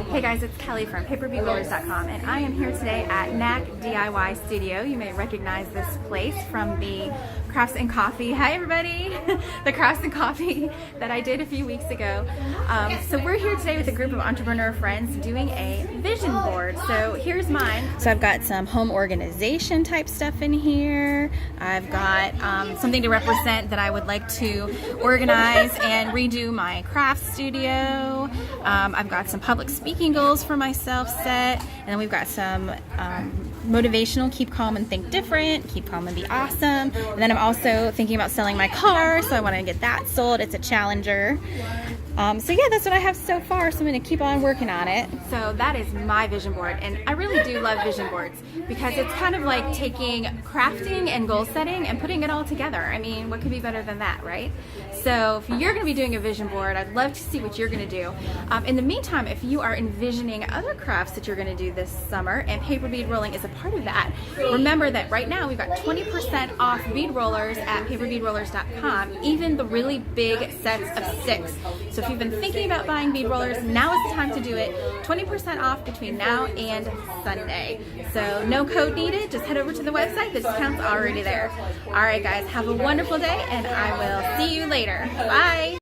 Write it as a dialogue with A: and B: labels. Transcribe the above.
A: Hey guys, it's Kelly from paperbeadrollers.com, and I am here today at Knack DIY Studio. You may recognize this place from the Crafts and Coffee. Hi everybody! The Crafts and Coffee that I did a few weeks ago. So we're here today with a group of entrepreneur friends doing a vision board. So here's mine. So I've got some home organization type stuff in here. I've got something to represent that I would like to organize and redo my craft studio. I've got some public speaking goals for myself set, and then we've got some motivational, keep calm and think different, keep calm and be awesome. And then I'm also thinking about selling my car, so I want to get that sold. It's a Challenger. So yeah, that's what I have so far, so I'm going to keep on working on it. So that is my vision board, and I really do love vision boards because it's kind of like taking crafting and goal setting and putting it all together. I mean, what could be better than that, right? So if you're going to be doing a vision board, I'd love to see what you're going to do. In the meantime, if you are envisioning other crafts that you're going to do this summer, and paper bead rolling is a part of that, remember that right now we've got 20% off bead rollers at paperbeadrollers.com, even the really big sets of 6. So if you've been thinking about buying bead rollers, now is the time to do it. 20% off between now and Sunday. So no code needed, just head over to the website, the discount's already there. Alright guys, have a wonderful day, and I will see you later. Bye!